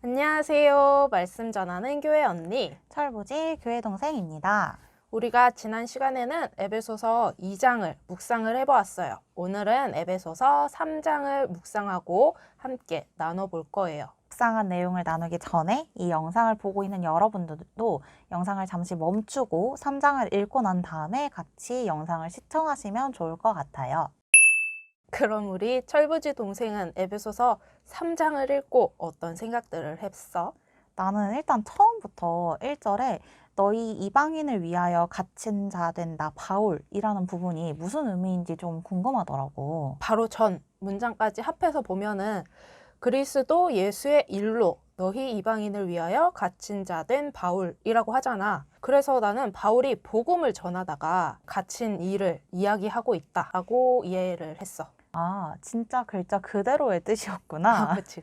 안녕하세요. 말씀 전하는 교회 언니. 철부지 교회 동생입니다. 우리가 지난 시간에는 에베소서 2장을 묵상을 해보았어요. 오늘은 에베소서 3장을 묵상하고 함께 나눠볼 거예요. 묵상한 내용을 나누기 전에 이 영상을 보고 있는 여러분들도 영상을 잠시 멈추고 3장을 읽고 난 다음에 같이 영상을 시청하시면 좋을 것 같아요. 그럼 우리 철부지 동생은 에베소서 3장을 읽고 어떤 생각들을 했어? 나는 일단 처음부터 1절에 너희 이방인을 위하여 갇힌 자 된 나 바울이라는 부분이 무슨 의미인지 좀 궁금하더라고. 바로 전 문장까지 합해서 보면은 그리스도 예수의 일로 너희 이방인을 위하여 갇힌 자 된 바울이라고 하잖아. 그래서 나는 바울이 복음을 전하다가 갇힌 일을 이야기하고 있다라고 이해를 했어. 아, 진짜 글자 그대로의 뜻이었구나. 그치.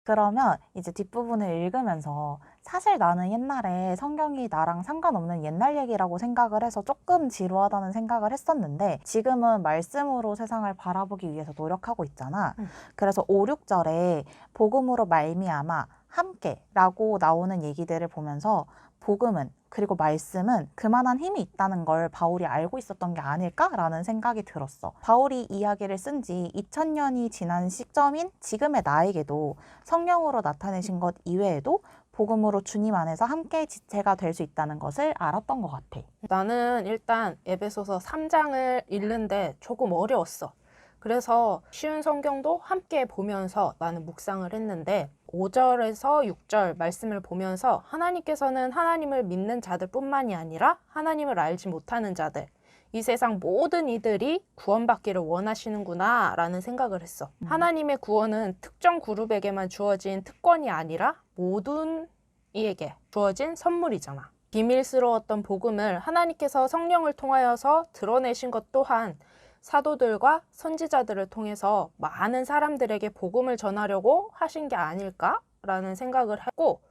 그러면 이제 뒷부분을 읽으면서 사실 나는 옛날에 성경이 나랑 상관없는 옛날 얘기라고 생각을 해서 조금 지루하다는 생각을 했었는데 지금은 말씀으로 세상을 바라보기 위해서 노력하고 있잖아. 그래서 5, 6절에 복음으로 말미암아 함께라고 나오는 얘기들을 보면서 복음은 그리고 말씀은 그만한 힘이 있다는 걸 바울이 알고 있었던 게 아닐까라는 생각이 들었어. 바울이 이야기를 쓴 지 2000년이 지난 시점인 지금의 나에게도 성령으로 나타내신 것 이외에도 복음으로 주님 안에서 함께 지체가 될 수 있다는 것을 알았던 것 같아. 나는 일단 에베소서 3장을 읽는데 조금 어려웠어. 그래서 쉬운 성경도 함께 보면서 나는 묵상을 했는데 5절에서 6절 말씀을 보면서 하나님께서는 하나님을 믿는 자들 뿐만이 아니라 하나님을 알지 못하는 자들, 이 세상 모든 이들이 구원받기를 원하시는구나 라는 생각을 했어. 하나님의 구원은 특정 그룹에게만 주어진 특권이 아니라 모든 이에게 주어진 선물이잖아. 비밀스러웠던 복음을 하나님께서 성령을 통하여서 드러내신 것 또한 사도들과 선지자들을 통해서 많은 사람들에게 복음을 전하려고 하신 게 아닐까라는 생각을 했고,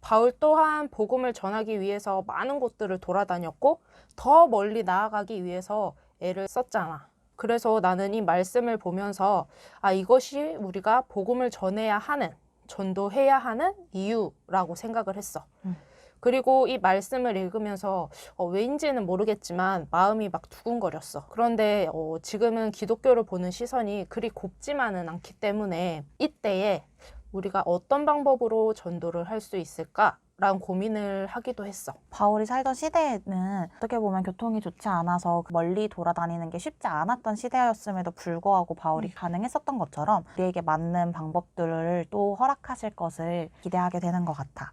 바울 또한 복음을 전하기 위해서 많은 곳들을 돌아다녔고 더 멀리 나아가기 위해서 애를 썼잖아. 그래서 나는 이 말씀을 보면서 이것이 우리가 복음을 전해야 하는, 전도해야 하는 이유라고 생각을 했어. 그리고 이 말씀을 읽으면서 왜인지는 모르겠지만 마음이 막 두근거렸어. 그런데 지금은 기독교를 보는 시선이 그리 곱지만은 않기 때문에 이때에 우리가 어떤 방법으로 전도를 할 수 있을까? 라는 고민을 하기도 했어. 바울이 살던 시대에는 어떻게 보면 교통이 좋지 않아서 멀리 돌아다니는 게 쉽지 않았던 시대였음에도 불구하고 바울이 가능했었던 것처럼 우리에게 맞는 방법들을 또 허락하실 것을 기대하게 되는 것 같아.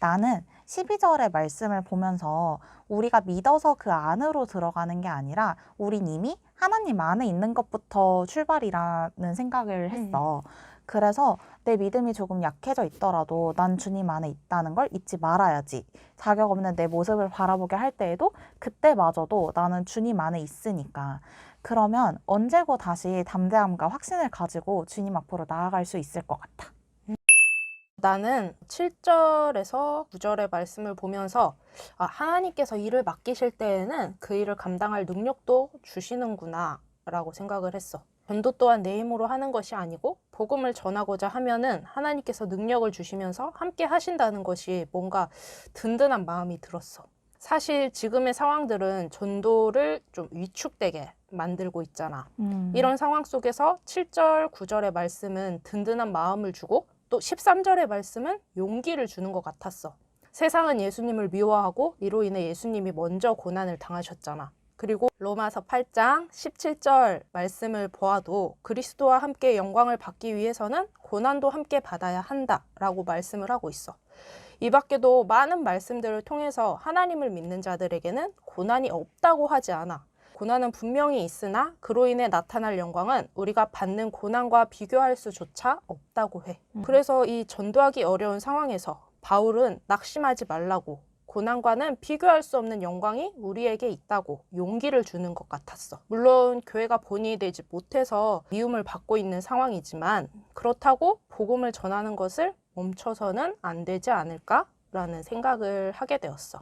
나는 12절의 말씀을 보면서 우리가 믿어서 그 안으로 들어가는 게 아니라 우린 이미 하나님 안에 있는 것부터 출발이라는 생각을 했어. 그래서 내 믿음이 조금 약해져 있더라도 난 주님 안에 있다는 걸 잊지 말아야지. 자격 없는 내 모습을 바라보게 할 때에도 그때마저도 나는 주님 안에 있으니까. 그러면 언제고 다시 담대함과 확신을 가지고 주님 앞으로 나아갈 수 있을 것 같아. 나는 7절에서 9절의 말씀을 보면서 하나님께서 일을 맡기실 때에는 그 일을 감당할 능력도 주시는구나 라고 생각을 했어. 전도 또한 내 힘으로 하는 것이 아니고 복음을 전하고자 하면은 하나님께서 능력을 주시면서 함께 하신다는 것이 뭔가 든든한 마음이 들었어. 사실 지금의 상황들은 전도를 좀 위축되게 만들고 있잖아. 이런 상황 속에서 7절, 9절의 말씀은 든든한 마음을 주고 또 13절의 말씀은 용기를 주는 것 같았어. 세상은 예수님을 미워하고 이로 인해 예수님이 먼저 고난을 당하셨잖아. 그리고 로마서 8장 17절 말씀을 보아도 그리스도와 함께 영광을 받기 위해서는 고난도 함께 받아야 한다라고 말씀을 하고 있어. 이 밖에도 많은 말씀들을 통해서 하나님을 믿는 자들에게는 고난이 없다고 하지 않아. 고난은 분명히 있으나 그로 인해 나타날 영광은 우리가 받는 고난과 비교할 수조차 없다고 해. 그래서 이 전도하기 어려운 상황에서 바울은 낙심하지 말라고, 고난과는 비교할 수 없는 영광이 우리에게 있다고 용기를 주는 것 같았어. 물론 교회가 본이 되지 못해서 미움을 받고 있는 상황이지만 그렇다고 복음을 전하는 것을 멈춰서는 안 되지 않을까라는 생각을 하게 되었어.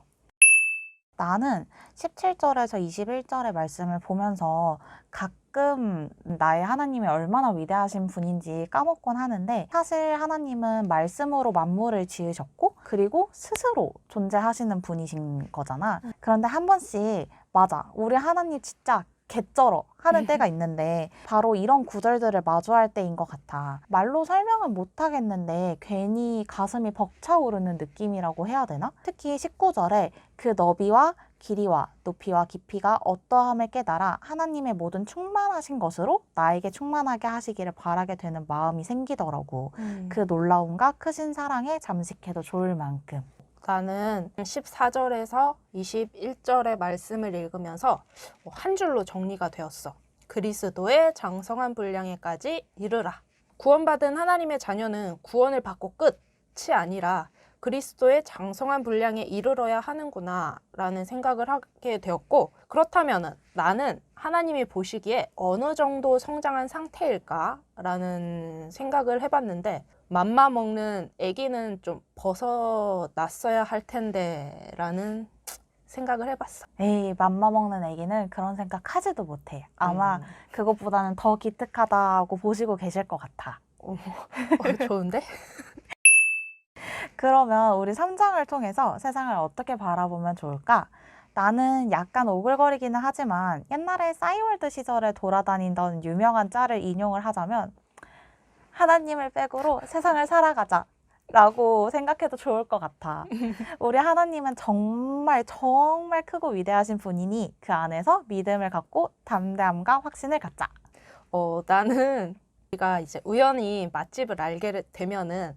나는 17절에서 21절의 말씀을 보면서 가끔 나의 하나님이 얼마나 위대하신 분인지 까먹곤 하는데, 사실 하나님은 말씀으로 만물을 지으셨고 그리고 스스로 존재하시는 분이신 거잖아. 그런데 한 번씩 맞아, 우리 하나님 진짜 개쩔어 하는 때가 있는데 바로 이런 구절들을 마주할 때인 것 같아. 말로 설명은 못하겠는데 괜히 가슴이 벅차오르는 느낌이라고 해야 되나? 특히 19절에 그 너비와 길이와 높이와 깊이가 어떠함을 깨달아 하나님의 모든 충만하신 것으로 나에게 충만하게 하시기를 바라게 되는 마음이 생기더라고. 그 놀라움과 크신 사랑에 잠식해도 좋을 만큼. 나는 14절에서 21절의 말씀을 읽으면서 한 줄로 정리가 되었어. 그리스도의 장성한 분량에까지 이르라. 구원받은 하나님의 자녀는 구원을 받고 끝이 아니라 그리스도의 장성한 분량에 이르러야 하는구나 라는 생각을 하게 되었고, 그렇다면 나는 하나님이 보시기에 어느 정도 성장한 상태일까 라는 생각을 해봤는데, 맘마 먹는 아기는 좀 벗어났어야 할 텐데 라는 생각을 해봤어. 에이, 맘마 먹는 애기는 그런 생각 하지도 못해. 아마 그것보다는 더 기특하다고 보시고 계실 것 같아. 좋은데? 그러면 우리 3장을 통해서 세상을 어떻게 바라보면 좋을까? 나는 약간 오글거리기는 하지만 옛날에 싸이월드 시절에 돌아다니던 유명한 짤을 인용을 하자면, 하나님을 백으로 세상을 살아가자 라고 생각해도 좋을 것 같아. 우리 하나님은 정말 정말 크고 위대하신 분이니 그 안에서 믿음을 갖고 담대함과 확신을 갖자. 나는 우리가 이제 우연히 맛집을 알게 되면은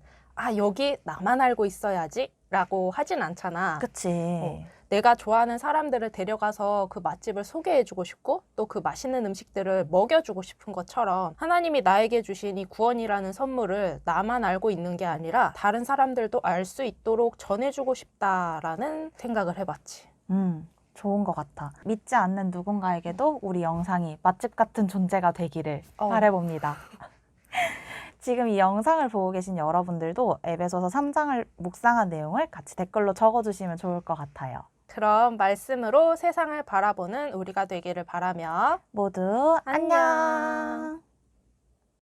여기 나만 알고 있어야지 라고 하진 않잖아. 그치. 내가 좋아하는 사람들을 데려가서 그 맛집을 소개해주고 싶고 또 그 맛있는 음식들을 먹여주고 싶은 것처럼, 하나님이 나에게 주신 이 구원이라는 선물을 나만 알고 있는 게 아니라 다른 사람들도 알 수 있도록 전해주고 싶다라는 생각을 해봤지. 좋은 것 같아. 믿지 않는 누군가에게도 우리 영상이 맛집 같은 존재가 되기를 바라봅니다. 지금 이 영상을 보고 계신 여러분들도 에베소서 3장을 묵상한 내용을 같이 댓글로 적어주시면 좋을 것 같아요. 그럼 말씀으로 세상을 바라보는 우리가 되기를 바라며 모두 안녕. 안녕.